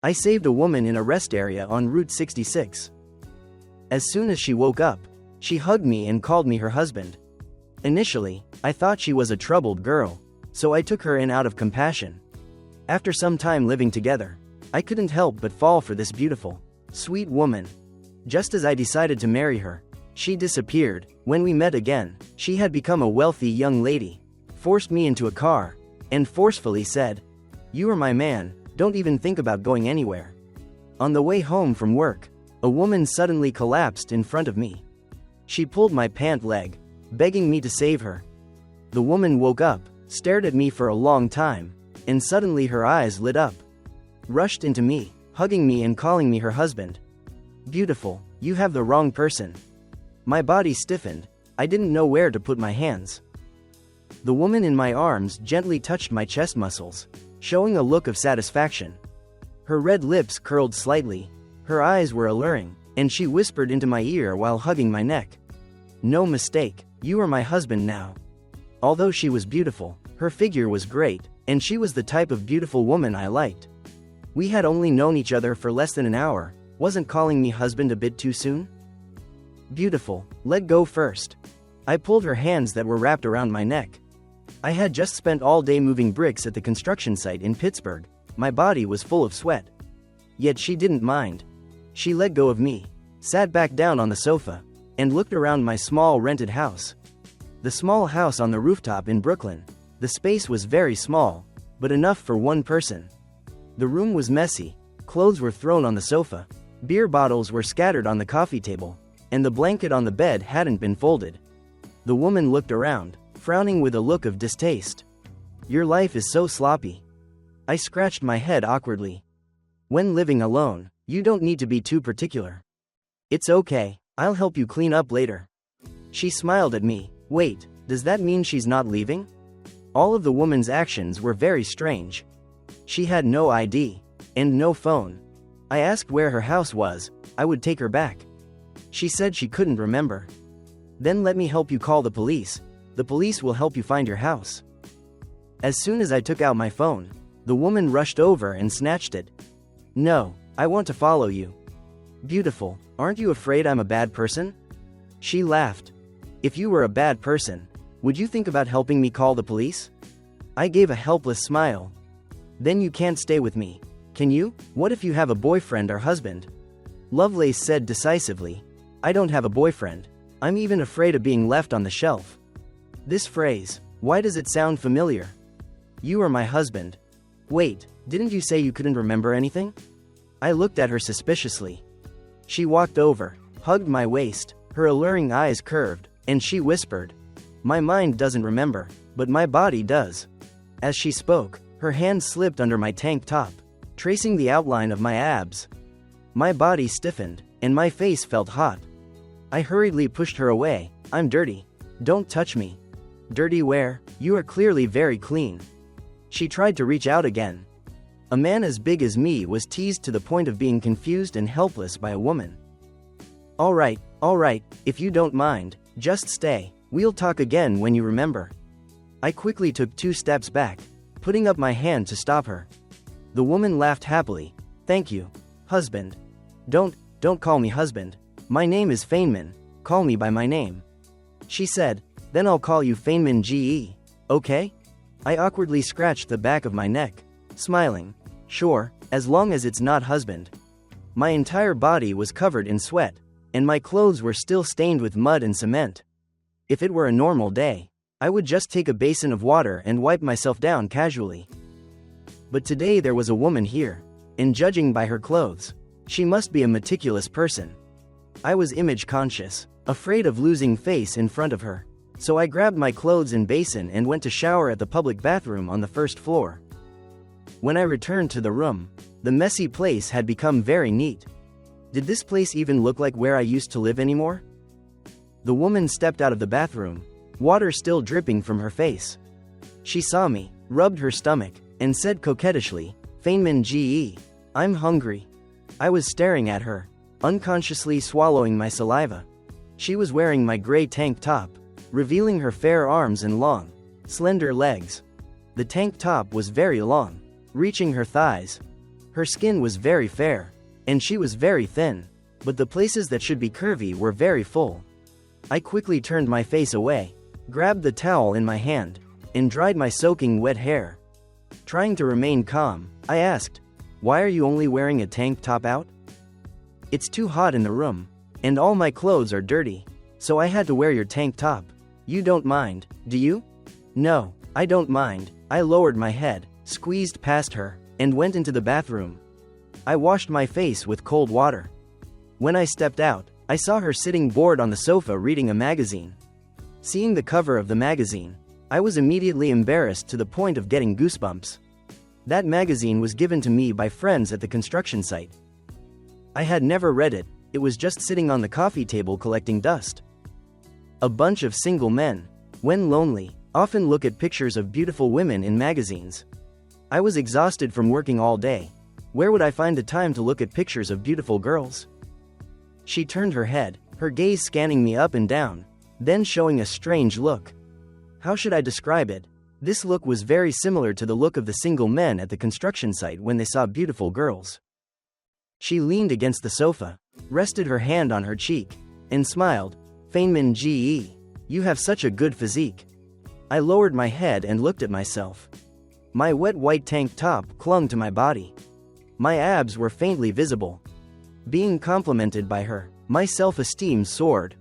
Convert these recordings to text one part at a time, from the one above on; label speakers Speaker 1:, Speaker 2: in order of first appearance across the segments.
Speaker 1: I saved a woman in a rest area on Route 66. As soon as she woke up, she hugged me and called me her husband. Initially, I thought she was a troubled girl, so I took her in out of compassion. After some time living together, I couldn't help but fall for this beautiful, sweet woman. Just as I decided to marry her, she disappeared. When we met again, she had become a wealthy young lady, forced me into a car, and forcefully said, "You are my man, don't even think about going anywhere." On the way home from work, a woman suddenly collapsed in front of me. She pulled my pant leg, begging me to save her. The woman woke up, stared at me for a long time, and suddenly her eyes lit up. Rushed into me, hugging me and calling me her husband. "Beautiful, you have the wrong person." My body stiffened, I didn't know where to put my hands. The woman in my arms gently touched my chest muscles, showing a look of satisfaction. Her red lips curled slightly, her eyes were alluring, and she whispered into my ear while hugging my neck. "No mistake, you are my husband now." Although she was beautiful, her figure was great, and she was the type of beautiful woman I liked. We had only known each other for less than an hour. Wasn't calling me husband a bit too soon? "Beautiful, let go first." I pulled her hands that were wrapped around my neck. I had just spent all day moving bricks at the construction site in Pittsburgh. My body was full of sweat. Yet she didn't mind. She let go of me, sat back down on the sofa, and looked around my small rented house. The small house on the rooftop in Brooklyn. The space was very small, but enough for one person. The room was messy, clothes were thrown on the sofa, beer bottles were scattered on the coffee table, and the blanket on the bed hadn't been folded. The woman looked around, frowning with a look of distaste. "Your life is so sloppy." I scratched my head awkwardly. "When living alone, you don't need to be too particular." "It's okay, I'll help you clean up later." She smiled at me. Wait, does that mean she's not leaving? All of the woman's actions were very strange. She had no ID, and no phone. I asked where her house was, I would take her back. She said she couldn't remember. "Then let me help you call the police. The police will help you find your house." As soon as I took out my phone, the woman rushed over and snatched it. "No, I want to follow you." "Beautiful, aren't you afraid I'm a bad person?" She laughed. "If you were a bad person, would you think about helping me call the police?" I gave a helpless smile. "Then you can't stay with me, can you? What if you have a boyfriend or husband?" Lovelace said decisively, "I don't have a boyfriend. I'm even afraid of being left on the shelf." This phrase, why does it sound familiar? "You are my husband." Wait, didn't you say you couldn't remember anything? I looked at her suspiciously. She walked over, hugged my waist, her alluring eyes curved, and she whispered, "My mind doesn't remember, but my body does." As she spoke, her hand slipped under my tank top, tracing the outline of my abs. My body stiffened, and my face felt hot. I hurriedly pushed her away. "I'm dirty. Don't touch me." "Dirty where? You are clearly very clean." She tried to reach out again. A man as big as me was teased to the point of being confused and helpless by a woman. All right, if you don't mind, just stay. We'll talk again when you remember." I quickly took 2 steps back, putting up my hand to stop her. The woman laughed happily. "Thank you, husband." Don't call me husband. My name is Feynman, call me by my name." She said, "Then I'll call you Feynman GE, okay?" I awkwardly scratched the back of my neck, smiling. "Sure, as long as it's not husband." My entire body was covered in sweat, and my clothes were still stained with mud and cement. If it were a normal day, I would just take a basin of water and wipe myself down casually. But today there was a woman here, and judging by her clothes, she must be a meticulous person. I was image conscious, afraid of losing face in front of her. So I grabbed my clothes and basin and went to shower at the public bathroom on the first floor. When I returned to the room, the messy place had become very neat. Did this place even look like where I used to live anymore? The woman stepped out of the bathroom, water still dripping from her face. She saw me, rubbed her stomach, and said coquettishly, "Feynman GE, I'm hungry." I was staring at her, unconsciously swallowing my saliva. She was wearing my gray tank top, revealing her fair arms and long, slender legs. The tank top was very long, reaching her thighs. Her skin was very fair, and she was very thin, but the places that should be curvy were very full. I quickly turned my face away, grabbed the towel in my hand, and dried my soaking wet hair. Trying to remain calm, I asked, "Why are you only wearing a tank top out?" "It's too hot in the room, and all my clothes are dirty, so I had to wear your tank top. You don't mind, do you?" "No, I don't mind." I lowered my head, squeezed past her, and went into the bathroom. I washed my face with cold water. When I stepped out, I saw her sitting bored on the sofa reading a magazine. Seeing the cover of the magazine, I was immediately embarrassed to the point of getting goosebumps. That magazine was given to me by friends at the construction site. I had never read it, it was just sitting on the coffee table collecting dust. A bunch of single men, when lonely, often look at pictures of beautiful women in magazines. I was exhausted from working all day. Where would I find the time to look at pictures of beautiful girls? She turned her head, her gaze scanning me up and down, then showing a strange look. How should I describe it? This look was very similar to the look of the single men at the construction site when they saw beautiful girls. She leaned against the sofa, rested her hand on her cheek, and smiled. "Feynman Ge, you have such a good physique." I lowered my head and looked at myself. My wet white tank top clung to my body. My abs were faintly visible. Being complimented by her, my self-esteem soared.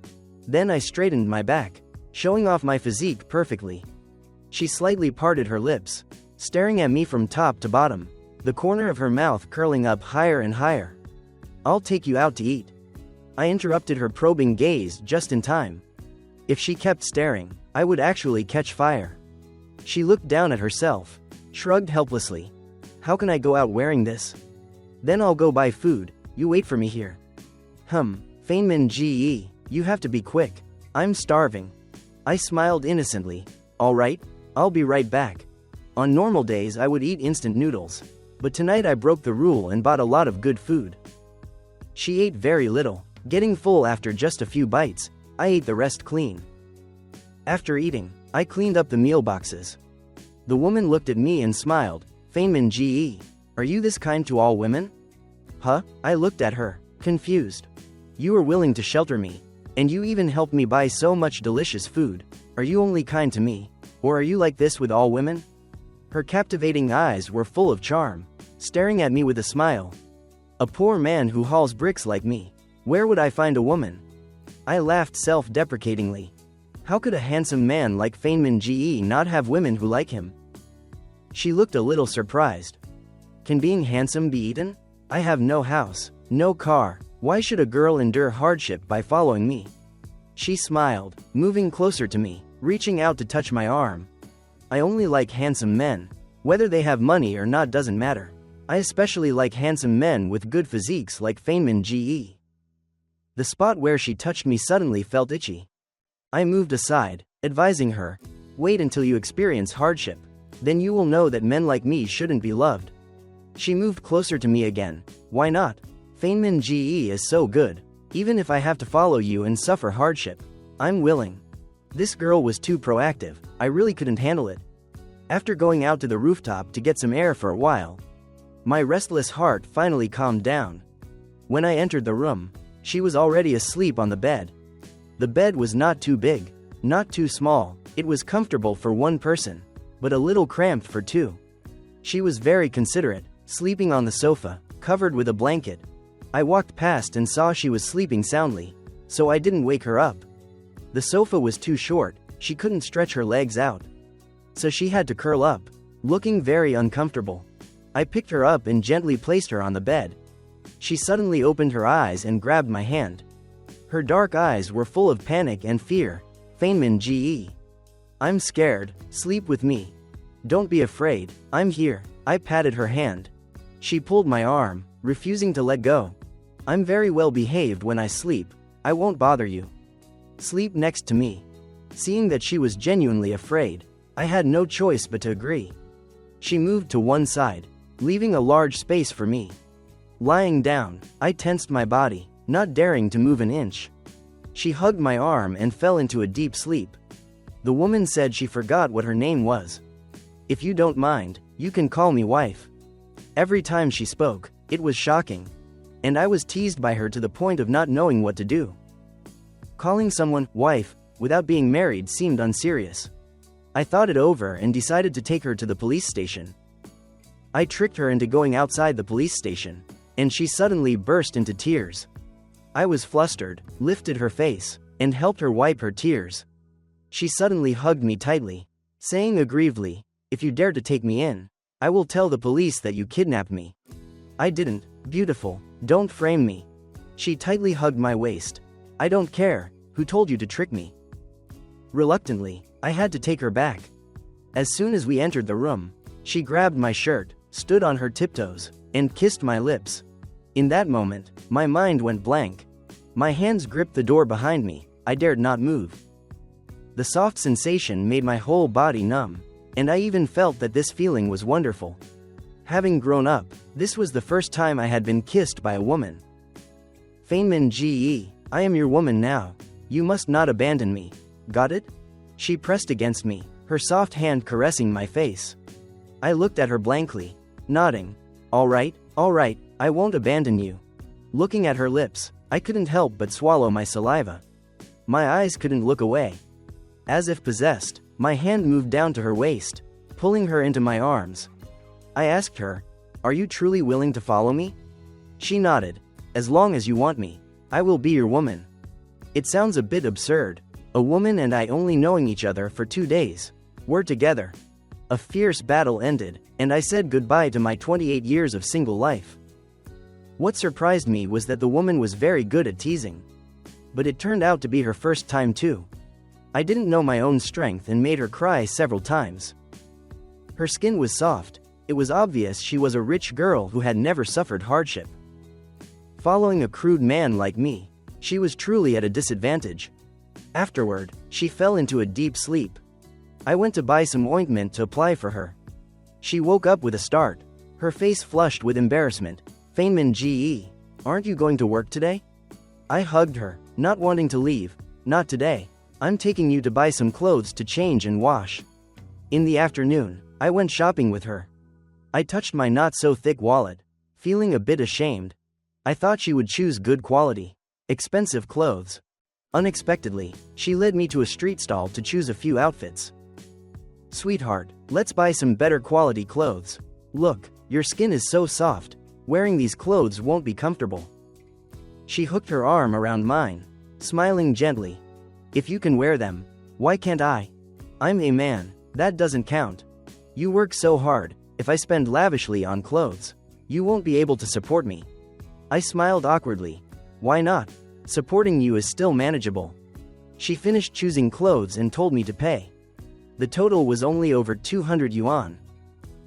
Speaker 1: Then I straightened my back, showing off my physique perfectly. She slightly parted her lips, staring at me from top to bottom, the corner of her mouth curling up higher and higher. "I'll take you out to eat." I interrupted her probing gaze just in time. If she kept staring, I would actually catch fire. She looked down at herself, shrugged helplessly. "How can I go out wearing this?" "Then I'll go buy food, you wait for me here." Feynman Ge, you have to be quick. I'm starving." I smiled innocently. "All right, I'll be right back." On normal days I would eat instant noodles, but tonight I broke the rule and bought a lot of good food. She ate very little, getting full after just a few bites. I ate the rest clean. After eating, I cleaned up the meal boxes. The woman looked at me and smiled. "Feynman Ge, are you this kind to all women?" "Huh?" I looked at her, confused. "You were willing to shelter me, and you even helped me buy so much delicious food. Are you only kind to me, or are you like this with all women?" Her captivating eyes were full of charm, staring at me with a smile. "A poor man who hauls bricks like me, where would I find a woman?" I laughed self-deprecatingly. How could a handsome man like Feynman Ge not have women who like him? She looked a little surprised. "Can being handsome be eaten? I have no house, no car. Why should a girl endure hardship by following me?" She smiled, moving closer to me, reaching out to touch my arm. "I only like handsome men. Whether they have money or not doesn't matter. I especially like handsome men with good physiques like Feynman Ge." The spot where she touched me suddenly felt itchy. I moved aside, advising her, "Wait until you experience hardship. Then you will know that men like me shouldn't be loved." She moved closer to me again. "Why not? Feynman Ge is so good. Even if I have to follow you and suffer hardship, I'm willing." This girl was too proactive. I really couldn't handle it. After going out to the rooftop to get some air for a while, my restless heart finally calmed down. When I entered the room, she was already asleep on the bed. The bed was not too big, not too small. It was comfortable for one person, but a little cramped for two. She was very considerate, sleeping on the sofa, covered with a blanket. I walked past and saw she was sleeping soundly, so I didn't wake her up. The sofa was too short, she couldn't stretch her legs out, so she had to curl up, looking very uncomfortable. I picked her up and gently placed her on the bed. She suddenly opened her eyes and grabbed my hand. Her dark eyes were full of panic and fear. "Feynman Ge, I'm scared, sleep with me. Don't be afraid, I'm here." I patted her hand. She pulled my arm, refusing to let go. "I'm very well behaved when I sleep, I won't bother you. Sleep next to me." Seeing that she was genuinely afraid, I had no choice but to agree. She moved to one side, leaving a large space for me. Lying down, I tensed my body, not daring to move an inch. She hugged my arm and fell into a deep sleep. The woman said she forgot what her name was. "If you don't mind, you can call me wife." Every time she spoke, it was shocking. And I was teased by her to the point of not knowing what to do. Calling someone wife without being married seemed unserious. I thought it over and decided to take her to the police station. I tricked her into going outside the police station, and she suddenly burst into tears. I was flustered, lifted her face, and helped her wipe her tears. She suddenly hugged me tightly, saying aggrievedly, "If you dare to take me in, I will tell the police that you kidnapped me." I didn't. Beautiful, don't frame me. She tightly hugged my waist. "I don't care, who told you to trick me?" Reluctantly, I had to take her back. As soon as we entered the room, she grabbed my shirt, stood on her tiptoes, and kissed my lips. In that moment, my mind went blank. My hands gripped the door behind me. I dared not move. The soft sensation made my whole body numb, and I even felt that this feeling was wonderful. Having grown up, this was the first time I had been kissed by a woman. Feynman Ge, I am your woman now. You must not abandon me. Got it? She pressed against me, her soft hand caressing my face. I looked at her blankly, nodding. All right, I won't abandon you. Looking at her lips, I couldn't help but swallow my saliva. My eyes couldn't look away. As if possessed, my hand moved down to her waist, pulling her into my arms. I asked her, "Are you truly willing to follow me?" She nodded. "As long as you want me, I will be your woman." It sounds a bit absurd. A woman and I only knowing each other for 2 days. We're together. A fierce battle ended, and I said goodbye to my 28 years of single life. What surprised me was that the woman was very good at teasing. But it turned out to be her first time too. I didn't know my own strength and made her cry several times. Her skin was soft. It was obvious she was a rich girl who had never suffered hardship. Following a crude man like me, she was truly at a disadvantage. Afterward, she fell into a deep sleep. I went to buy some ointment to apply for her. She woke up with a start, her face flushed with embarrassment. "Feynman Ge, aren't you going to work today?" I hugged her, not wanting to leave. "Not today. I'm taking you to buy some clothes to change and wash." In the afternoon, I went shopping with her. I touched my not-so-thick wallet, feeling a bit ashamed. I thought she would choose good quality, expensive clothes. Unexpectedly, she led me to a street stall to choose a few outfits. "Sweetheart, let's buy some better quality clothes. Look, your skin is so soft. Wearing these clothes won't be comfortable." She hooked her arm around mine, smiling gently. "If you can wear them, why can't I? I'm a man, that doesn't count. You work so hard. If I spend lavishly on clothes, you won't be able to support me." I smiled awkwardly. "Why not? Supporting you is still manageable." She finished choosing clothes and told me to pay. The total was only over 200 yuan.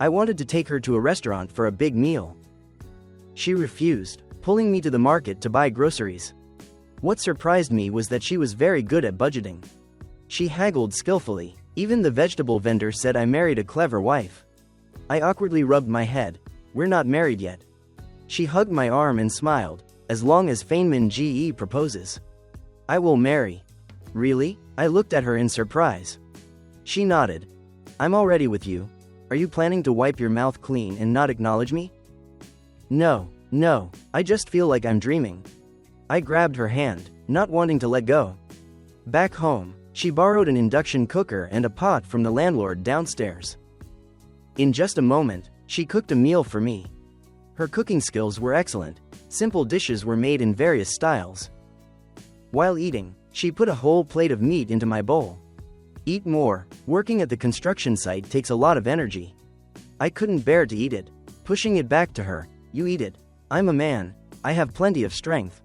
Speaker 1: I wanted to take her to a restaurant for a big meal. She refused, pulling me to the market to buy groceries. What surprised me was that she was very good at budgeting. She haggled skillfully. Even the vegetable vendor said I married a clever wife. I awkwardly rubbed my head. "We're not married yet." She hugged my arm and smiled. "As long as Feynman Ge proposes, I will marry." "Really?" I looked at her in surprise. She nodded. "I'm already with you. Are you planning to wipe your mouth clean and not acknowledge me?" No, I just feel like I'm dreaming." I grabbed her hand, not wanting to let go. Back home, she borrowed an induction cooker and a pot from the landlord downstairs. In just a moment, she cooked a meal for me. Her cooking skills were excellent. Simple dishes were made in various styles. While eating, she put a whole plate of meat into my bowl. "Eat more. Working at the construction site takes a lot of energy." I couldn't bear to eat it, pushing it back to her. "You eat it. I'm a man. I have plenty of strength."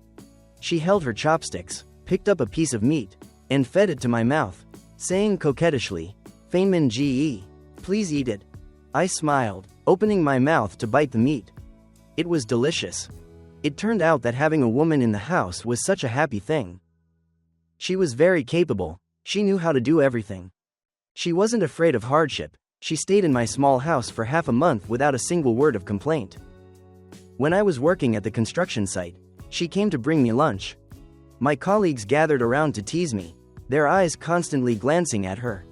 Speaker 1: She held her chopsticks, picked up a piece of meat, and fed it to my mouth, saying coquettishly, "Feynman Ge, please eat it." I smiled, opening my mouth to bite the meat. It was delicious. It turned out that having a woman in the house was such a happy thing. She was very capable. She knew how to do everything. She wasn't afraid of hardship. She stayed in my small house for half a month without a single word of complaint. When I was working at the construction site, she came to bring me lunch. My colleagues gathered around to tease me, their eyes constantly glancing at her.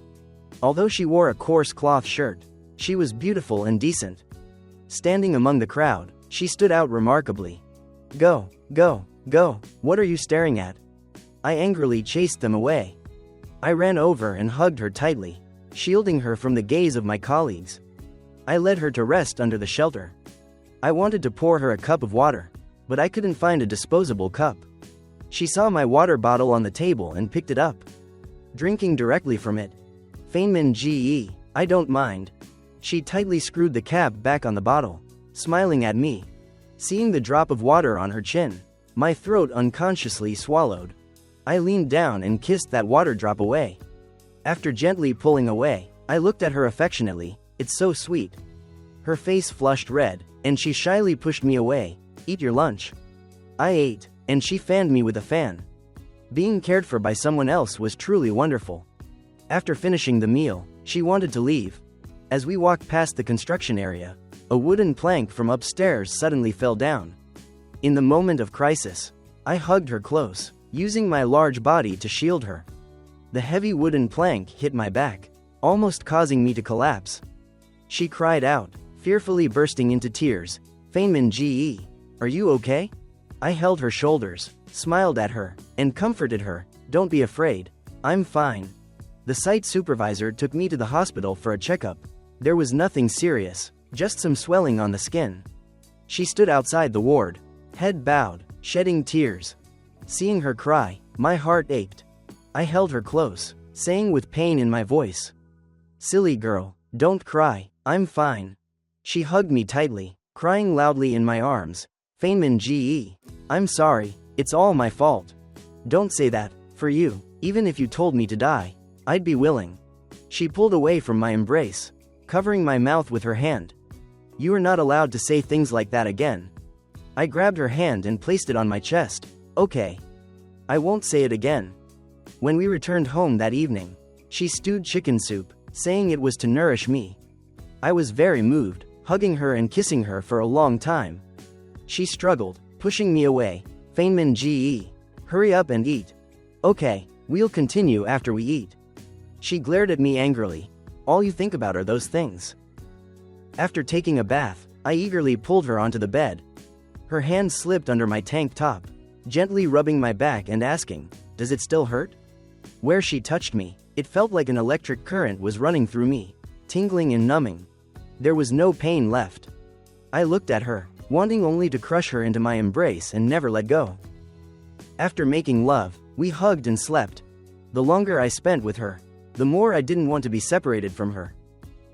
Speaker 1: Although she wore a coarse cloth shirt, she was beautiful and decent. Standing among the crowd, she stood out remarkably. Go, go, go, what are you staring at? I angrily chased them away. I ran over and hugged her tightly, shielding her from the gaze of my colleagues. I led her to rest under the shelter. I wanted to pour her a cup of water, but I couldn't find a disposable cup. She saw my water bottle on the table and picked it up, drinking directly from it. Feynman GE, I don't mind. She tightly screwed the cap back on the bottle, smiling at me. Seeing the drop of water on her chin, my throat unconsciously swallowed. I leaned down and kissed that water drop away. After gently pulling away, I looked at her affectionately. It's so sweet. Her face flushed red, and she shyly pushed me away. Eat your lunch. I ate, and she fanned me with a fan. Being cared for by someone else was truly wonderful. After finishing the meal, she wanted to leave. As we walked past the construction area, a wooden plank from upstairs suddenly fell down. In the moment of crisis, I hugged her close, using my large body to shield her. The heavy wooden plank hit my back, almost causing me to collapse. She cried out, fearfully bursting into tears. Feynman GE, are you okay? I held her shoulders, smiled at her, and comforted her. Don't be afraid. I'm fine. The site supervisor took me to the hospital for a checkup. There was nothing serious, just some swelling on the skin. She stood outside the ward, head bowed, shedding tears. Seeing her cry, my heart ached. I held her close, saying with pain in my voice, silly girl, don't cry, I'm fine. She hugged me tightly, crying loudly in my arms. Feynman GE, I'm sorry, it's all my fault. Don't say that. For you, even if you told me to die, I'd be willing. She pulled away from my embrace, covering my mouth with her hand. You are not allowed to say things like that again. I grabbed her hand and placed it on my chest. Okay. I won't say it again. When we returned home that evening, she stewed chicken soup, saying it was to nourish me. I was very moved, hugging her and kissing her for a long time. She struggled, pushing me away. Feynman GE, hurry up and eat. Okay, we'll continue after we eat. She glared at me angrily. All you think about are those things. After taking a bath, I eagerly pulled her onto the bed. Her hand slipped under my tank top, gently rubbing my back and asking, does it still hurt? Where she touched me, it felt like an electric current was running through me, tingling and numbing. There was no pain left. I looked at her, wanting only to crush her into my embrace and never let go. After making love, we hugged and slept. The longer I spent with her, the more I didn't want to be separated from her.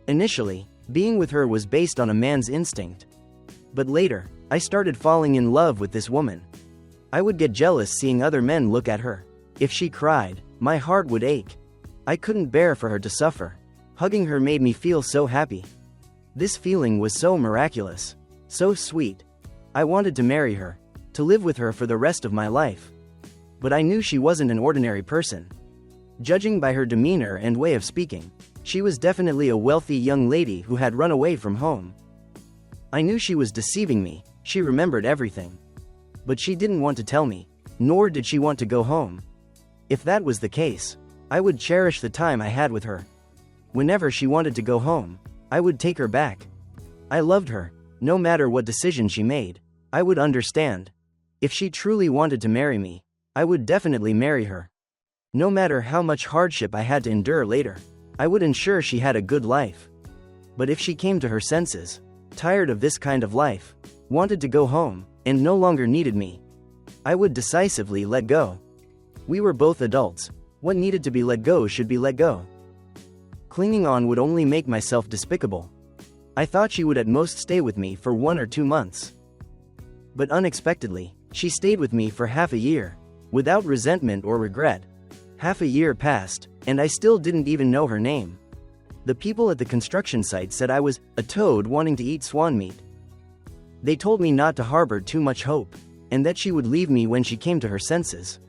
Speaker 1: Initially, being with her was based on a man's instinct. But later, I started falling in love with this woman. I would get jealous seeing other men look at her. If she cried, my heart would ache. I couldn't bear for her to suffer. Hugging her made me feel so happy. This feeling was so miraculous, so sweet. I wanted to marry her, to live with her for the rest of my life. But I knew she wasn't an ordinary person. Judging by her demeanor and way of speaking, she was definitely a wealthy young lady who had run away from home. I knew she was deceiving me. She remembered everything. But she didn't want to tell me, nor did she want to go home. If that was the case, I would cherish the time I had with her. Whenever she wanted to go home, I would take her back. I loved her. No matter what decision she made, I would understand. If she truly wanted to marry me, I would definitely marry her. No matter how much hardship I had to endure later, I would ensure she had a good life. But if she came to her senses, tired of this kind of life, wanted to go home, and no longer needed me, I would decisively let go. We were both adults. What needed to be let go should be let go. Clinging on would only make myself despicable. I thought she would at most stay with me for 1 or 2 months. But unexpectedly, she stayed with me for half a year, without resentment or regret. Half a year passed, and I still didn't even know her name. The people at the construction site said I was a toad wanting to eat swan meat. They told me not to harbor too much hope, and that she would leave me when she came to her senses.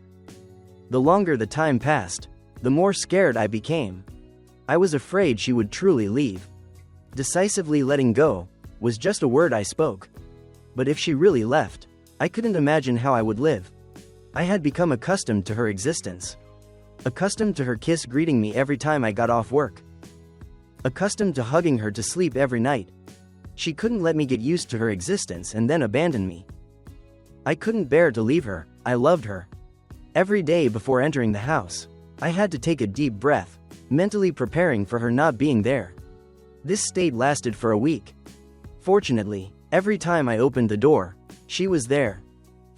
Speaker 1: The longer the time passed, the more scared I became. I was afraid she would truly leave. Decisively letting go was just a word I spoke. But if she really left, I couldn't imagine how I would live. I had become accustomed to her existence. Accustomed to her kiss greeting me every time I got off work. Accustomed to hugging her to sleep every night. She couldn't let me get used to her existence and then abandon me. I couldn't bear to leave her. I loved her. Every day before entering the house, I had to take a deep breath, mentally preparing for her not being there. This state lasted for a week. Fortunately, every time I opened the door, she was there.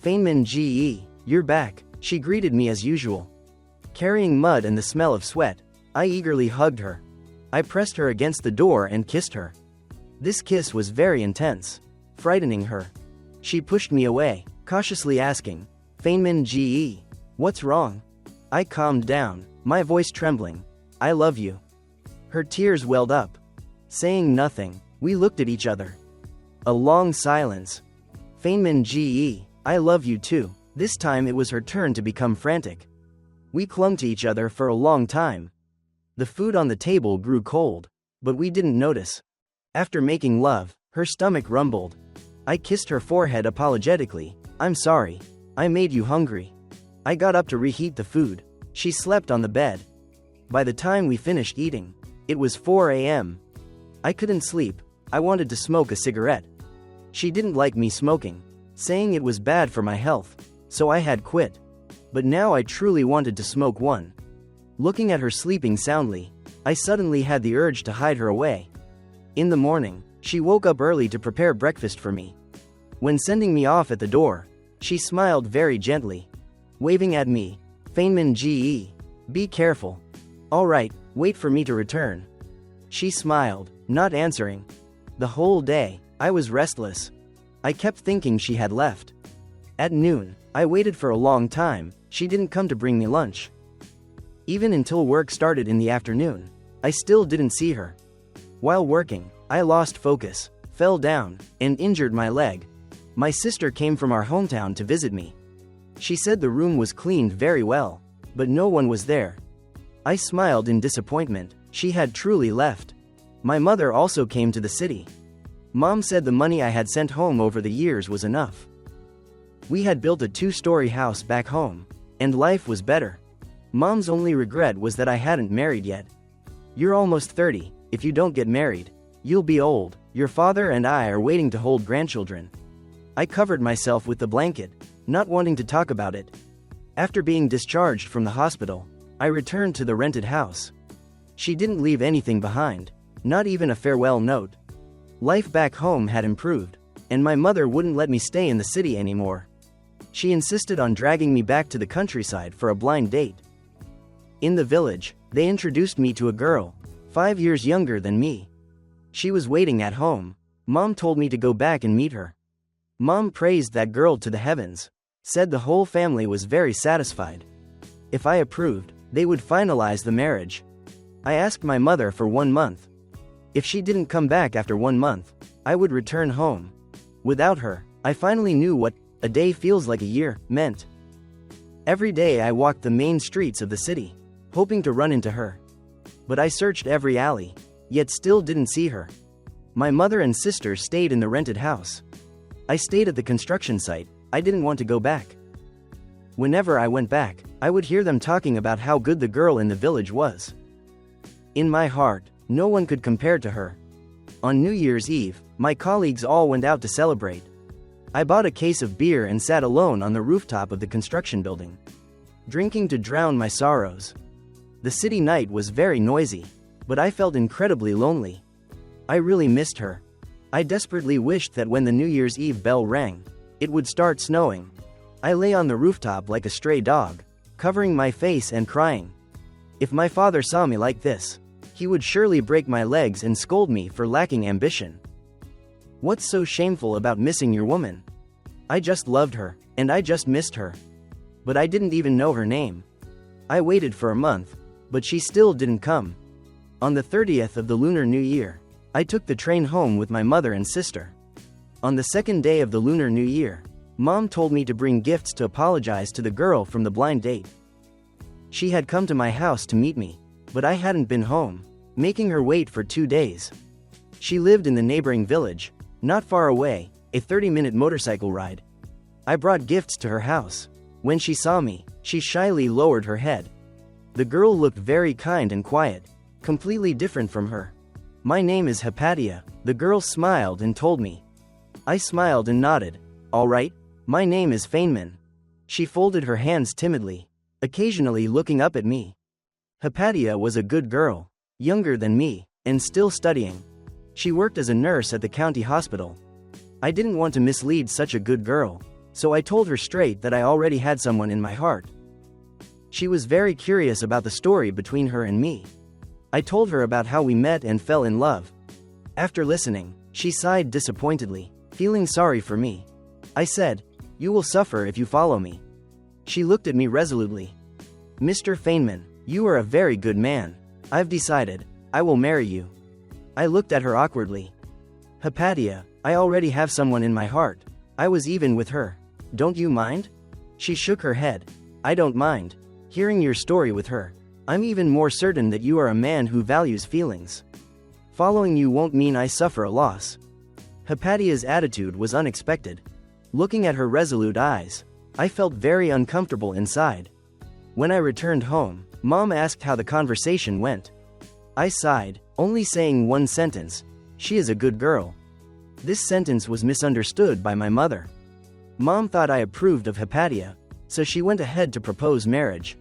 Speaker 1: Feynman Ge, you're back, she greeted me as usual. Carrying mud and the smell of sweat, I eagerly hugged her. I pressed her against the door and kissed her. This kiss was very intense, frightening her. She pushed me away, cautiously asking, Feynman Ge, what's wrong? I calmed down, my voice trembling. I love you. Her tears welled up. Saying nothing, we looked at each other. A long silence. Feynman Ge, I love you too. This time it was her turn to become frantic. We clung to each other for a long time. The food on the table grew cold, but we didn't notice. After making love, her stomach rumbled. I kissed her forehead apologetically. I'm sorry. I made you hungry. I got up to reheat the food. She slept on the bed. By the time we finished eating, it was 4 a.m. I couldn't sleep. I wanted to smoke a cigarette. She didn't like me smoking, saying it was bad for my health, so I had quit. But now I truly wanted to smoke one. Looking at her sleeping soundly, I suddenly had the urge to hide her away. In the morning, she woke up early to prepare breakfast for me. When sending me off at the door, she smiled very gently, waving at me, Feynman Ge, be careful. All right, wait for me to return. She smiled, not answering. The whole day, I was restless. I kept thinking she had left. At noon, I waited for a long time. She didn't come to bring me lunch. Even until work started in the afternoon, I still didn't see her. While working, I lost focus, fell down, and injured my leg. My sister came from our hometown to visit me. She said the room was cleaned very well, but no one was there. I smiled in disappointment. She had truly left. My mother also came to the city. Mom said the money I had sent home over the years was enough. We had built a 2-story house back home, and life was better. Mom's only regret was that I hadn't married yet. You're almost 30, if you don't get married, you'll be old. Your father and I are waiting to hold grandchildren. I covered myself with the blanket, not wanting to talk about it. After being discharged from the hospital, I returned to the rented house. She didn't leave anything behind, not even a farewell note. Life back home had improved, and my mother wouldn't let me stay in the city anymore. She insisted on dragging me back to the countryside for a blind date. In the village, they introduced me to a girl, 5 years younger than me. She was waiting at home. Mom told me to go back and meet her. Mom praised that girl to the heavens, said the whole family was very satisfied. If I approved, they would finalize the marriage. I asked my mother for 1 month. If she didn't come back after 1 month, I would return home. Without her, I finally knew what a day feels like a year meant. Every day I walked the main streets of the city, hoping to run into her. But I searched every alley, yet still didn't see her. My mother and sister stayed in the rented house. I stayed at the construction site. I didn't want to go back. Whenever I went back, I would hear them talking about how good the girl in the village was. In my heart, no one could compare to her. On New Year's Eve, my colleagues all went out to celebrate. I bought a case of beer and sat alone on the rooftop of the construction building, drinking to drown my sorrows. The city night was very noisy, but I felt incredibly lonely. I really missed her. I desperately wished that when the New Year's Eve bell rang, it would start snowing. I lay on the rooftop like a stray dog, covering my face and crying. If my father saw me like this, he would surely break my legs and scold me for lacking ambition. What's so shameful about missing your woman? I just loved her, and I just missed her. But I didn't even know her name. I waited for a month, but she still didn't come. On the 30th of the Lunar New Year, I took the train home with my mother and sister. On the second day of the Lunar New Year, Mom told me to bring gifts to apologize to the girl from the blind date. She had come to my house to meet me, but I hadn't been home, making her wait for 2 days. She lived in the neighboring village, not far away, a 30-minute motorcycle ride. I brought gifts to her house. When she saw me, she shyly lowered her head. The girl looked very kind and quiet, completely different from her. My name is Hypatia, The girl smiled and told me. I smiled and nodded. All right, my name is Feynman. She folded her hands timidly, occasionally looking up at me. Hypatia was a good girl, younger than me, and still studying. She worked as a nurse at the county hospital. I didn't want to mislead such a good girl, so I told her straight that I already had someone in my heart. She was very curious about the story between her and me. I told her about how we met and fell in love. After listening, she sighed disappointedly, feeling sorry for me. I said, "You will suffer if you follow me." She looked at me resolutely. "Mr. Feynman, you are a very good man. I've decided, I will marry you." I looked at her awkwardly. "Hypatia, I already have someone in my heart. I was even with her. Don't you mind?" She shook her head. "I don't mind. Hearing your story with her, I'm even more certain that you are a man who values feelings. Following you won't mean I suffer a loss." Hypatia's attitude was unexpected. Looking at her resolute eyes, I felt very uncomfortable inside. When I returned home, Mom asked how the conversation went. I sighed, only saying one sentence, "She is a good girl." This sentence was misunderstood by my mother. Mom thought I approved of Hypatia, so she went ahead to propose marriage.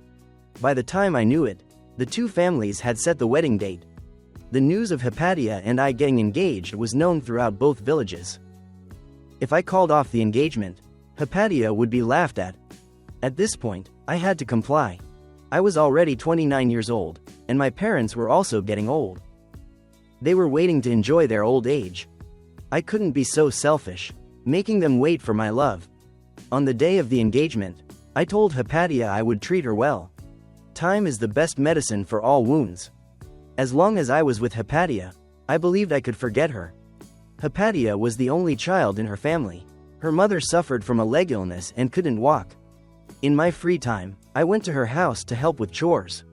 Speaker 1: By the time I knew it, the two families had set the wedding date. The news of Hypatia and I getting engaged was known throughout both villages. If I called off the engagement, Hypatia would be laughed at. At this point, I had to comply. I was already 29 years old, and my parents were also getting old. They were waiting to enjoy their old age. I couldn't be so selfish, making them wait for my love. On the day of the engagement, I told Hypatia I would treat her well. Time is the best medicine for all wounds. As long as I was with Hypatia, I believed I could forget her. Hypatia was the only child in her family. Her mother suffered from a leg illness and couldn't walk. In my free time, I went to her house to help with chores.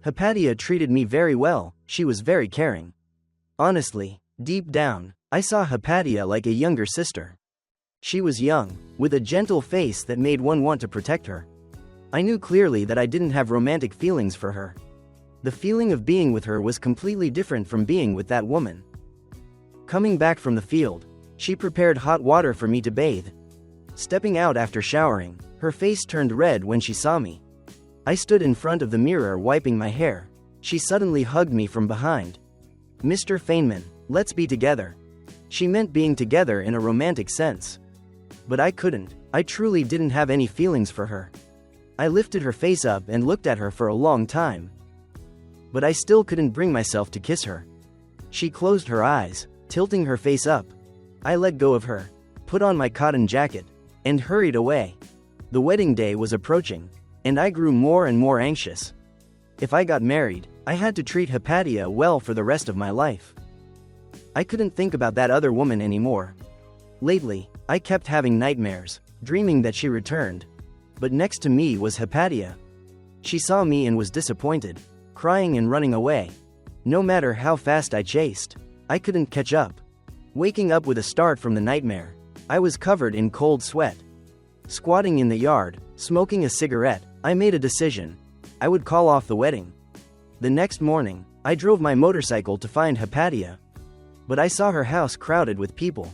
Speaker 1: Hypatia treated me very well, she was very caring. Honestly, deep down, I saw Hypatia like a younger sister. She was young, with a gentle face that made one want to protect her. I knew clearly that I didn't have romantic feelings for her. The feeling of being with her was completely different from being with that woman. Coming back from the field, she prepared hot water for me to bathe. Stepping out after showering, her face turned red when she saw me. I stood in front of the mirror wiping my hair. She suddenly hugged me from behind. "Mr. Feynman, let's be together." She meant being together in a romantic sense. But I couldn't. I truly didn't have any feelings for her. I lifted her face up and looked at her for a long time. But I still couldn't bring myself to kiss her. She closed her eyes, tilting her face up. I let go of her, put on my cotton jacket, and hurried away. The wedding day was approaching, and I grew more and more anxious. If I got married, I had to treat Hypatia well for the rest of my life. I couldn't think about that other woman anymore. Lately, I kept having nightmares, dreaming that she returned. But next to me was Hypatia. She saw me and was disappointed, crying and running away. No matter how fast I chased, I couldn't catch up. Waking up with a start from the nightmare, I was covered in cold sweat. Squatting in the yard, smoking a cigarette, I made a decision. I would call off the wedding. The next morning, I drove my motorcycle to find Hypatia. But I saw her house crowded with people.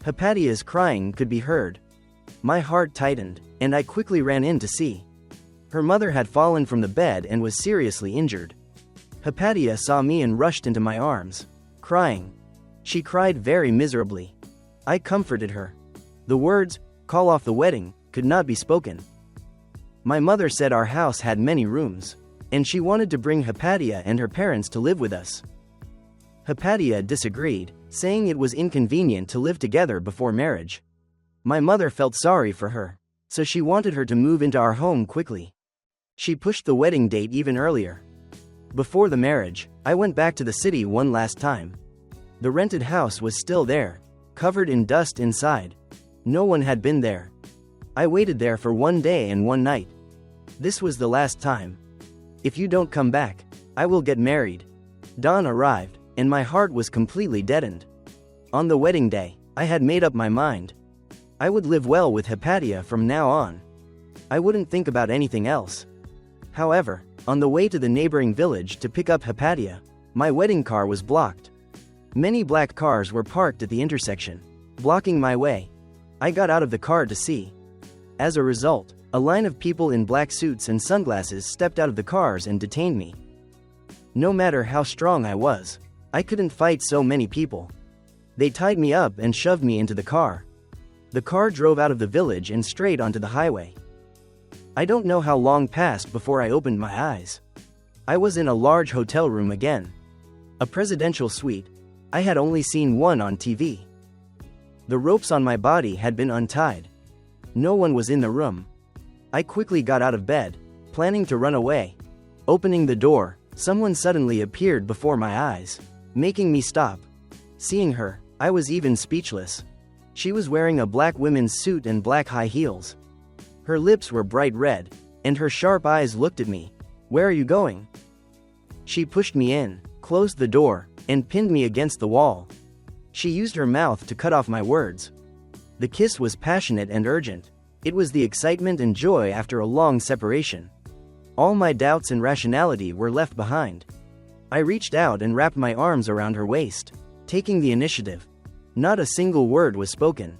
Speaker 1: Hypatia's crying could be heard. My heart tightened, and I quickly ran in to see. Her mother had fallen from the bed and was seriously injured. Hypatia saw me and rushed into my arms, crying. She cried very miserably. I comforted her. The words, "Call off the wedding," could not be spoken. My mother said our house had many rooms, and she wanted to bring Hypatia and her parents to live with us. Hypatia disagreed, saying it was inconvenient to live together before marriage. My mother felt sorry for her, so she wanted her to move into our home quickly. She pushed the wedding date even earlier. Before the marriage, I went back to the city one last time. The rented house was still there, covered in dust inside. No one had been there. I waited there for 1 day and 1 night. This was the last time. "If you don't come back, I will get married." Dawn arrived, and my heart was completely deadened. On the wedding day, I had made up my mind. I would live well with Hypatia from now on. I wouldn't think about anything else. However, on the way to the neighboring village to pick up Hypatia, my wedding car was blocked. Many black cars were parked at the intersection, blocking my way. I got out of the car to see. As a result, a line of people in black suits and sunglasses stepped out of the cars and detained me. No matter how strong I was, I couldn't fight so many people. They tied me up and shoved me into the car. The car drove out of the village and straight onto the highway. I don't know how long passed before I opened my eyes. I was in a large hotel room again. A presidential suite. I had only seen one on TV. The ropes on my body had been untied. No one was in the room. I quickly got out of bed, planning to run away. Opening the door, someone suddenly appeared before my eyes, making me stop. Seeing her, I was even speechless. She was wearing a black women's suit and black high heels. Her lips were bright red, and her sharp eyes looked at me. "Where are you going?" She pushed me in, closed the door, and pinned me against the wall. She used her mouth to cut off my words. The kiss was passionate and urgent. It was the excitement and joy after a long separation. All my doubts and rationality were left behind. I reached out and wrapped my arms around her waist, taking the initiative. Not a single word was spoken.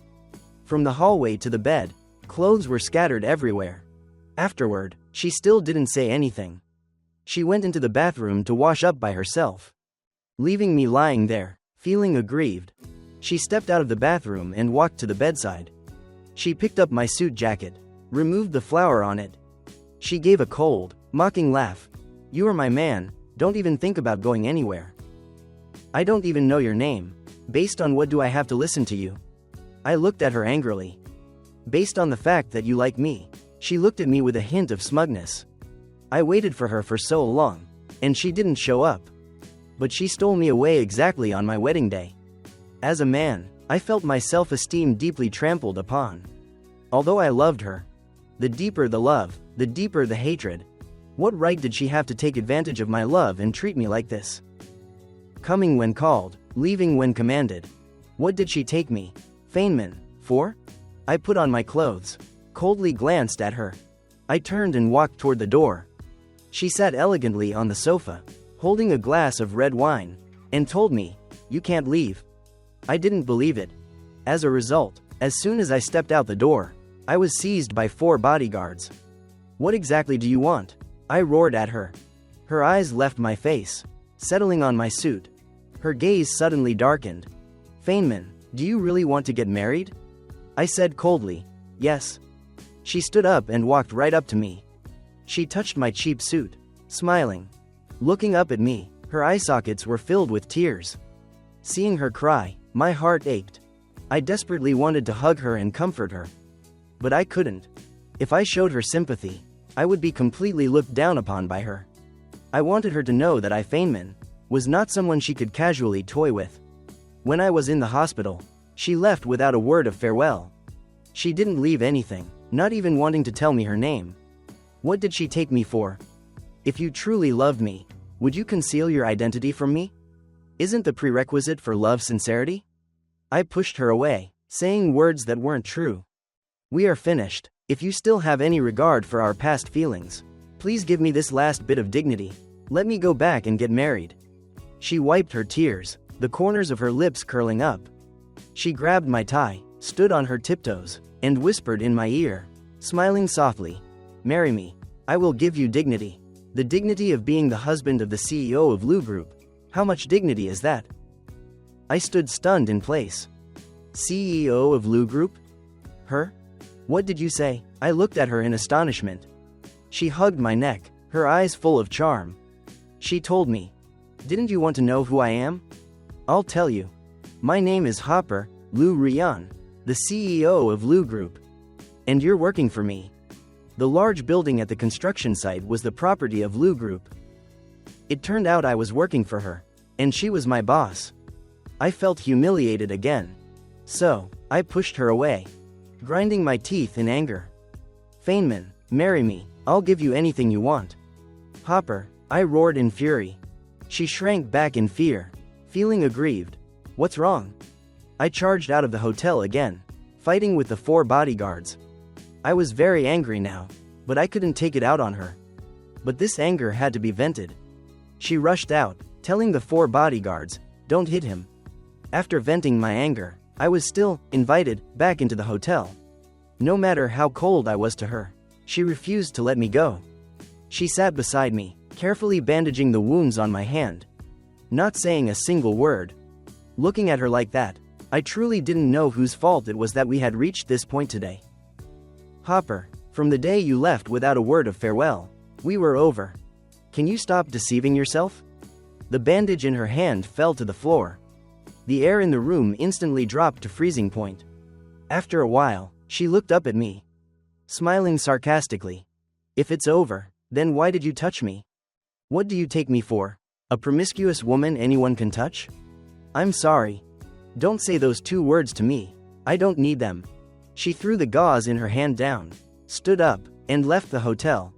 Speaker 1: From the hallway to the bed, clothes were scattered everywhere. Afterward, she still didn't say anything. She went into the bathroom to wash up by herself, leaving me lying there, feeling aggrieved. She stepped out of the bathroom and walked to the bedside. She picked up my suit jacket, removed the flower on it. She gave a cold, mocking laugh. "You are my man, don't even think about going anywhere. I don't even know your name. Based on what do I have to listen to you?" I looked at her angrily. "Based on the fact that you like me." She looked at me with a hint of smugness. I waited for her for so long, and she didn't show up. But she stole me away exactly on my wedding day. As a man, I felt my self-esteem deeply trampled upon. Although I loved her, the deeper the love, the deeper the hatred. What right did she have to take advantage of my love and treat me like this? Coming when called, leaving when commanded. What did she take me, Feynman, for? I put on my clothes, coldly glanced at her. I turned and walked toward the door. She sat elegantly on the sofa, holding a glass of red wine, and told me, "You can't leave." I didn't believe it. As a result, as soon as I stepped out the door, I was seized by 4 bodyguards. "What exactly do you want?" I roared at her. Her eyes left my face, settling on my suit. Her gaze suddenly darkened. "Feynman, do you really want to get married?" I said coldly, "Yes." She stood up and walked right up to me. She touched my cheap suit, smiling. Looking up at me, her eye sockets were filled with tears. Seeing her cry, my heart ached. I desperately wanted to hug her and comfort her. But I couldn't. If I showed her sympathy, I would be completely looked down upon by her. I wanted her to know that I, Feynman, was not someone she could casually toy with. When I was in the hospital, she left without a word of farewell. She didn't leave anything, not even wanting to tell me her name. What did she take me for? If you truly loved me, would you conceal your identity from me? Isn't the prerequisite for love sincerity? I pushed her away, saying words that weren't true. "We are finished. If you still have any regard for our past feelings, please give me this last bit of dignity. Let me go back and get married." She wiped her tears, the corners of her lips curling up. She grabbed my tie, stood on her tiptoes, and whispered in my ear, smiling softly, "Marry me. I will give you dignity. The dignity of being the husband of the CEO of Lu Group. How much dignity is that?" I stood stunned in place. CEO of Lu Group? Her? What did you say? I looked at her in astonishment. She hugged my neck, her eyes full of charm. She told me, "Didn't you want to know who I am? I'll tell you. My name is Hopper, Lu Rian, the CEO of Lu Group. And you're working for me." The large building at the construction site was the property of Lu Group. It turned out I was working for her, and she was my boss. I felt humiliated again. So, I pushed her away, grinding my teeth in anger. "Feynman, marry me, I'll give you anything you want." "Hopper," I roared in fury. She shrank back in fear, feeling aggrieved. "What's wrong?" I charged out of the hotel again, fighting with the 4 bodyguards. I was very angry now, but I couldn't take it out on her. But this anger had to be vented. She rushed out, telling the 4 bodyguards, "Don't hit him, After venting my anger, I was still invited back into the hotel. No matter how cold I was to her, she refused to let me go. She sat beside me, carefully bandaging the wounds on my hand, not saying a single word. Looking at her like that, I truly didn't know whose fault it was that we had reached this point today. Hopper, from the day you left without a word of farewell, we were over. Can you stop deceiving yourself? The bandage in her hand fell to the floor. The air in the room instantly dropped to freezing point. After a while, she looked up at me, smiling sarcastically. If it's over, then why did you touch me? What do you take me for? A promiscuous woman anyone can touch? I'm sorry. Don't say those 2 words to me. I don't need them. She threw the gauze in her hand down, stood up, and left the hotel.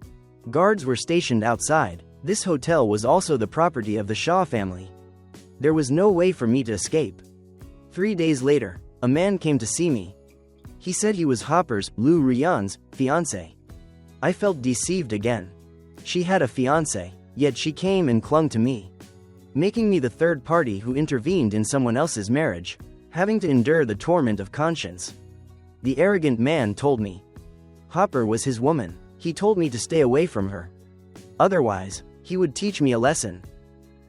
Speaker 1: Guards were stationed outside. This hotel was also the property of the Shaw family. There was no way for me to escape. 3 days later, a man came to see me. He said he was Hopper's, Lou Ryan's, fiancé. I felt deceived again. She had a fiancé, yet she came and clung to me, making me the third party who intervened in someone else's marriage, having to endure the torment of conscience. The arrogant man told me Hopper was his woman. He told me to stay away from her. Otherwise, he would teach me a lesson.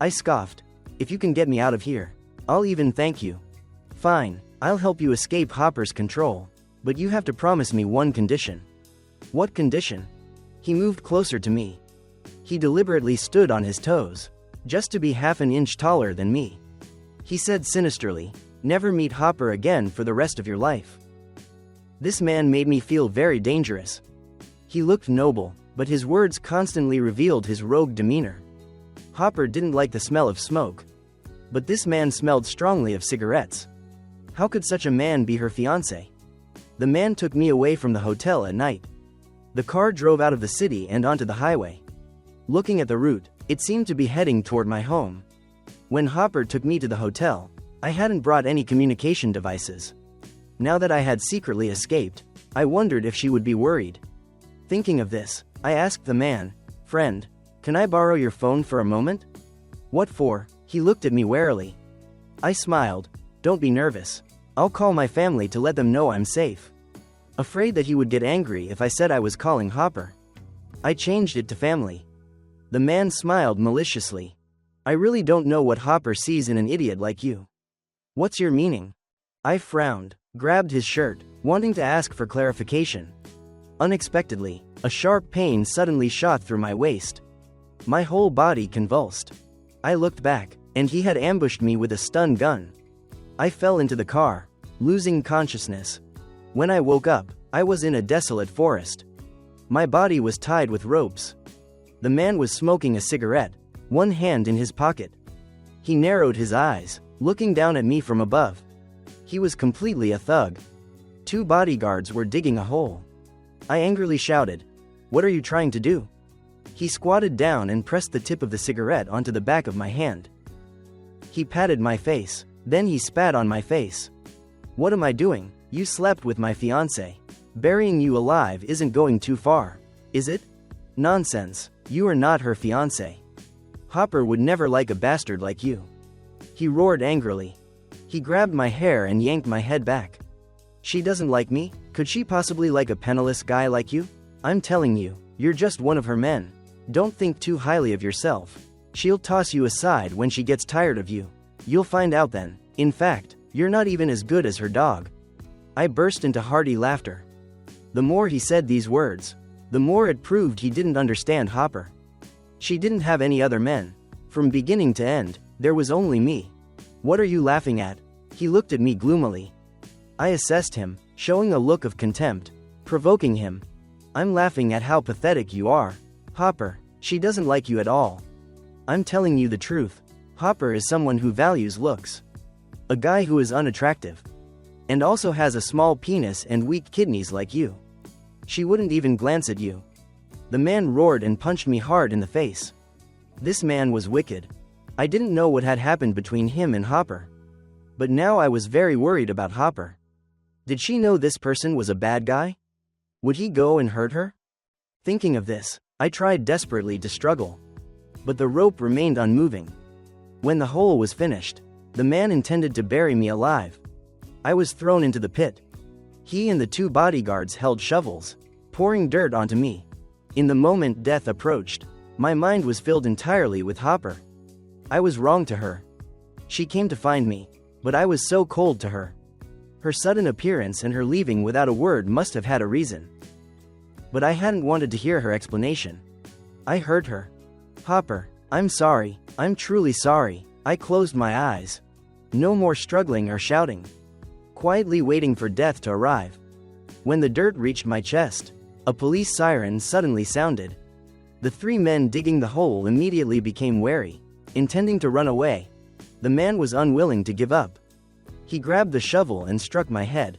Speaker 1: I scoffed. If you can get me out of here, I'll even thank you. Fine, I'll help you escape Hopper's control, but you have to promise me one condition. What condition? He moved closer to me. He deliberately stood on his toes, just to be half an inch taller than me. He said sinisterly, never meet Hopper again for the rest of your life. This man made me feel very dangerous. He looked noble, but his words constantly revealed his rogue demeanor. Hopper didn't like the smell of smoke, but this man smelled strongly of cigarettes. How could such a man be her fiancé? The man took me away from the hotel at night. The car drove out of the city and onto the highway. Looking at the route, it seemed to be heading toward my home. When Hopper took me to the hotel, I hadn't brought any communication devices. Now that I had secretly escaped, I wondered if she would be worried. Thinking of this, I asked the man, "Friend, can I borrow your phone for a moment?" "What for?" He looked at me warily. I smiled. "Don't be nervous. I'll call my family to let them know I'm safe." Afraid that he would get angry if I said I was calling Hopper, I changed it to family. The man smiled maliciously. "I really don't know what Hopper sees in an idiot like you. What's your meaning?" I frowned, grabbed his shirt, wanting to ask for clarification. Unexpectedly, a sharp pain suddenly shot through my waist. My whole body convulsed. I looked back, and he had ambushed me with a stun gun. I fell into the car, losing consciousness. When I woke up, I was in a desolate forest. My body was tied with ropes. The man was smoking a cigarette, one hand in his pocket. He narrowed his eyes, looking down at me from above. He was completely a thug. 2 bodyguards were digging a hole. I angrily shouted, "What are you trying to do?" He squatted down and pressed the tip of the cigarette onto the back of my hand. He patted my face, then he spat on my face. "What am I doing? You slept with my fiancé. Burying you alive isn't going too far, is it?" "Nonsense, you are not her fiancé. Hopper would never like a bastard like you." He roared angrily. He grabbed my hair and yanked my head back. "She doesn't like me? Could she possibly like a penniless guy like you? I'm telling you, you're just one of her men. Don't think too highly of yourself. She'll toss you aside when she gets tired of you. You'll find out then. In fact, you're not even as good as her dog." I burst into hearty laughter. The more he said these words, the more it proved he didn't understand Hopper. She didn't have any other men. From beginning to end, there was only me. "What are you laughing at?" He looked at me gloomily. I assessed him, showing a look of contempt, provoking him. "I'm laughing at how pathetic you are. Hopper, she doesn't like you at all. I'm telling you the truth. Hopper is someone who values looks. A guy who is unattractive. And also has a small penis and weak kidneys like you. She wouldn't even glance at you." The man roared and punched me hard in the face. This man was wicked. I didn't know what had happened between him and Hopper. But now I was very worried about Hopper. Did she know this person was a bad guy? Would he go and hurt her? Thinking of this, I tried desperately to struggle. But the rope remained unmoving. When the hole was finished, The man intended to bury me alive. I was thrown into the pit. He and the 2 bodyguards held shovels, pouring dirt onto me. In the moment death approached, my mind was filled entirely with Hopper. I was wrong to her. She came to find me, but I was so cold to her. Her sudden appearance and her leaving without a word must have had a reason. But I hadn't wanted to hear her explanation. I heard her. Hopper, I'm sorry, I'm truly sorry. I closed my eyes. No more struggling or shouting. Quietly waiting for death to arrive. When the dirt reached my chest, a police siren suddenly sounded. The 3 men digging the hole immediately became wary, intending to run away. The man was unwilling to give up. He grabbed the shovel and struck my head.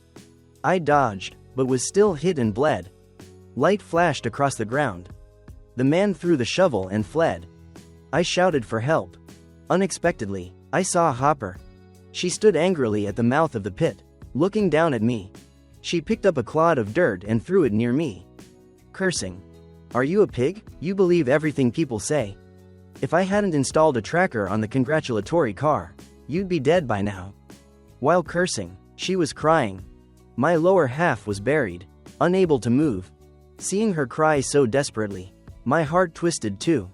Speaker 1: I dodged, but was still hit and bled. Light flashed across the ground. The man threw the shovel and fled. I shouted for help. Unexpectedly, I saw Hopper. She stood angrily at the mouth of the pit, looking down at me. She picked up a clod of dirt and threw it near me, cursing. Are you a pig? You believe everything people say. If I hadn't installed a tracker on the congratulatory car, you'd be dead by now. While cursing, she was crying. My lower half was buried, unable to move. Seeing her cry so desperately, my heart twisted too.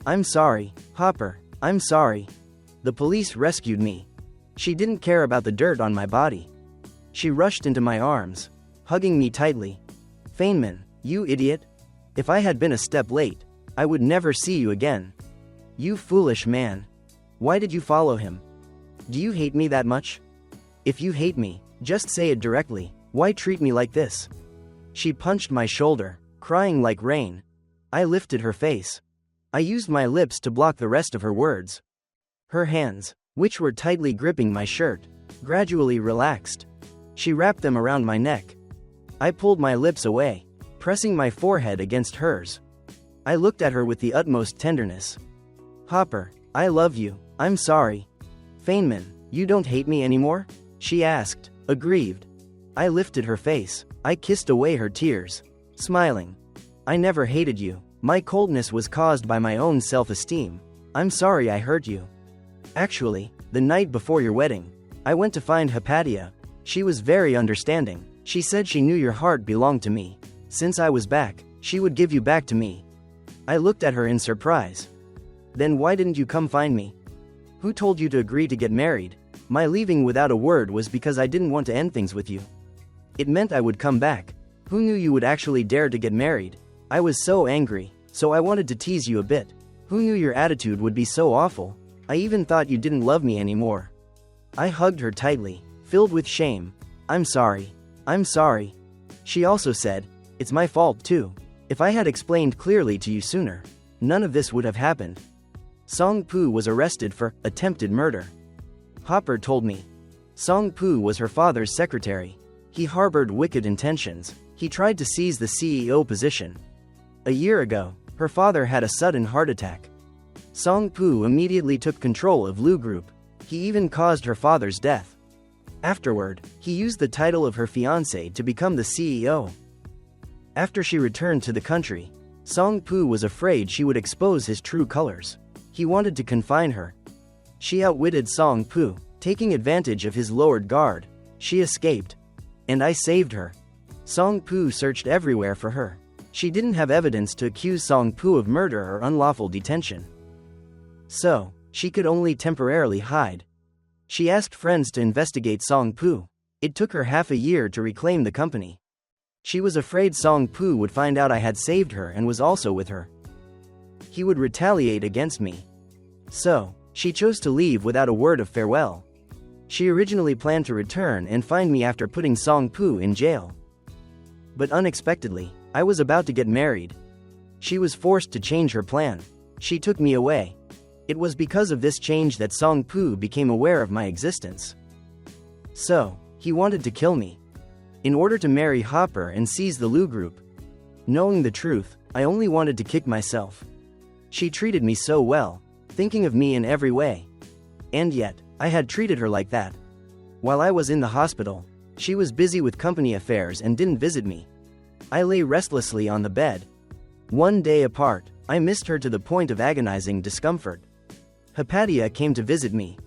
Speaker 1: I'm sorry, Hopper, I'm sorry. The police rescued me. She didn't care about the dirt on my body. She rushed into my arms, hugging me tightly. Feynman, you idiot. If I had been a step late, I would never see you again. You foolish man. Why did you follow him? Do you hate me that much? If you hate me, just say it directly. Why treat me like this? She punched my shoulder, crying like rain. I lifted her face. I used my lips to block the rest of her words. Her hands, which were tightly gripping my shirt, gradually relaxed. She wrapped them around my neck. I pulled my lips away, pressing my forehead against hers. I looked at her with the utmost tenderness. Hopper, I love you, I'm sorry. Feynman, you don't hate me anymore? She asked, aggrieved. I lifted her face. I kissed away her tears, smiling. I never hated you. My coldness was caused by my own self-esteem. I'm sorry I hurt you. Actually, the night before your wedding, I went to find Hypatia. She was very understanding. She said she knew your heart belonged to me. Since I was back, she would give you back to me. I looked at her in surprise. Then why didn't you come find me? Who told you to agree to get married? My leaving without a word was because I didn't want to end things with you. It meant I would come back. Who knew you would actually dare to get married? I was so angry, so I wanted to tease you a bit. Who knew your attitude would be so awful? I even thought you didn't love me anymore. I hugged her tightly, filled with shame. I'm sorry. I'm sorry. She also said, it's my fault too. If I had explained clearly to you sooner, none of this would have happened. Song Poo was arrested for attempted murder. Hopper told me. Song Poo was her father's secretary. He harbored wicked intentions. He tried to seize the CEO position. A year ago, her father had a sudden heart attack. Song Poo immediately took control of Lu Group. He even caused her father's death. Afterward, he used the title of her fiancé to become the CEO. After she returned to the country, Song Poo was afraid she would expose his true colors. He wanted to confine her. She outwitted Song Poo, taking advantage of his lowered guard. She escaped. And I saved her. Song Poo searched everywhere for her. She didn't have evidence to accuse Song Poo of murder or unlawful detention. So, she could only temporarily hide. She asked friends to investigate Song Poo. It took her half a year to reclaim the company. She was afraid Song Poo would find out I had saved her and was also with her. He would retaliate against me. So, she chose to leave without a word of farewell. She originally planned to return and find me after putting Song Poo in jail. But unexpectedly, I was about to get married. She was forced to change her plan. She took me away. It was because of this change that Song Poo became aware of my existence. So, he wanted to kill me. In order to marry Hopper and seize the Lu Group. Knowing the truth, I only wanted to kick myself. She treated me so well, thinking of me in every way. And yet, I had treated her like that. While I was in the hospital, she was busy with company affairs and didn't visit me. I lay restlessly on the bed. One day apart, I missed her to the point of agonizing discomfort. Hypatia came to visit me.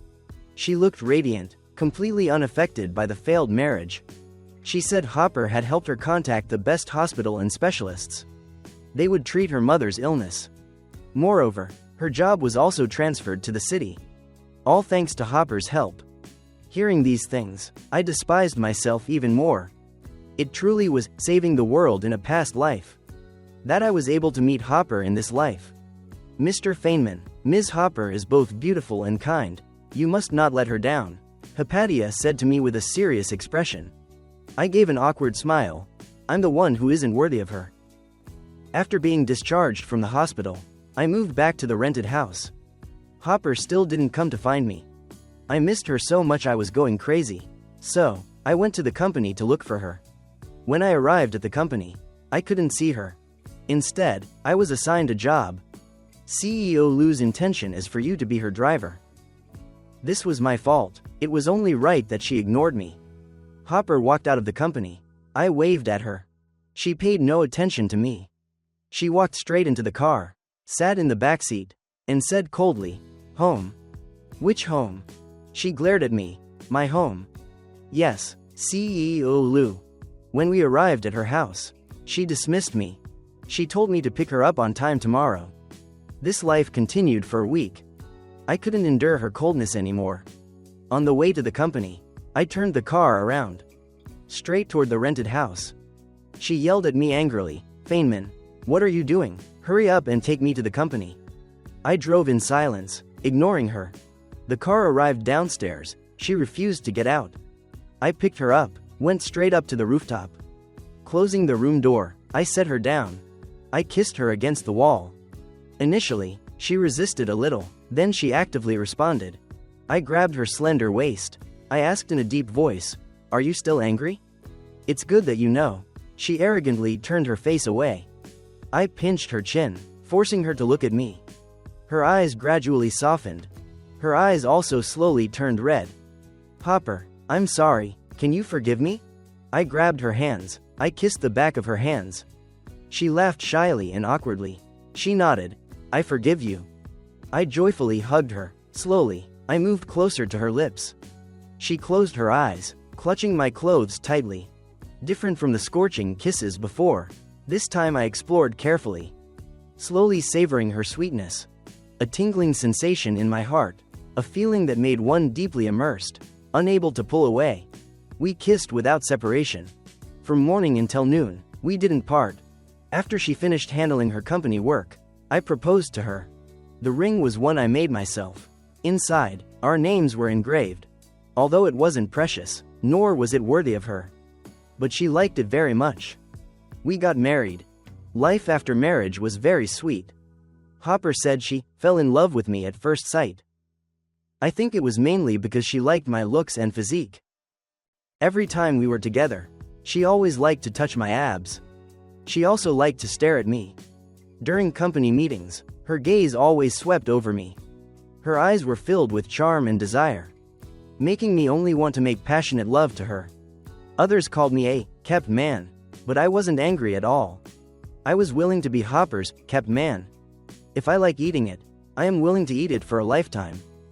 Speaker 1: She looked radiant, completely unaffected by the failed marriage. She said Hopper had helped her contact the best hospital and specialists. They would treat her mother's illness. Moreover, her job was also transferred to the city. All thanks to Hopper's help. Hearing these things, I despised myself even more. It truly was saving the world in a past life. That I was able to meet Hopper in this life. Mr. Feynman, Ms. Hopper is both beautiful and kind. You must not let her down, Hypatia said to me with a serious expression. I gave an awkward smile. I'm the one who isn't worthy of her. After being discharged from the hospital, I moved back to the rented house. Hopper still didn't come to find me. I missed her so much I was going crazy. So, I went to the company to look for her. When I arrived at the company, I couldn't see her. Instead, I was assigned a job. CEO Lu's intention is for you to be her driver. This was my fault. It was only right that she ignored me. Hopper walked out of the company. I waved at her. She paid no attention to me. She walked straight into the car, sat in the backseat, and said coldly, "Home." "Which home?" She glared at me. "My home." "Yes, CEO Lu." When we arrived at her house, she dismissed me. She told me to pick her up on time tomorrow. This life continued for a week. I couldn't endure her coldness anymore. On the way to the company, I turned the car around, straight toward the rented house. She yelled at me angrily, "Feynman, what are you doing? Hurry up and take me to the company." I drove in silence, ignoring her. The car arrived downstairs. She refused to get out. I picked her up, went straight up to the rooftop. Closing the room door, I set her down. I kissed her against the wall. Initially, she resisted a little, then she actively responded. I grabbed her slender waist. I asked in a deep voice, "Are you still angry?" "It's good that you know." She arrogantly turned her face away. I pinched her chin, forcing her to look at me. Her eyes gradually softened. Her eyes also slowly turned red. "Hopper, I'm sorry, can you forgive me?" I grabbed her hands. I kissed the back of her hands. She laughed shyly and awkwardly. She nodded. "I forgive you." I joyfully hugged her. Slowly, I moved closer to her lips. She closed her eyes, clutching my clothes tightly. Different from the scorching kisses before, this time I explored carefully, slowly savoring her sweetness. A tingling sensation in my heart, a feeling that made one deeply immersed, unable to pull away. We kissed without separation. From morning until noon, we didn't part. After she finished handling her company work, I proposed to her. The ring was one I made myself. Inside, our names were engraved. Although it wasn't precious, nor was it worthy of her. But she liked it very much. We got married. Life after marriage was very sweet. Hopper said she fell in love with me at first sight. I think it was mainly because she liked my looks and physique. Every time we were together, she always liked to touch my abs. She also liked to stare at me. During company meetings, her gaze always swept over me. Her eyes were filled with charm and desire, making me only want to make passionate love to her. Others called me a kept man, but I wasn't angry at all. I was willing to be Hopper's kept man. If I like eating it, I am willing to eat it for a lifetime.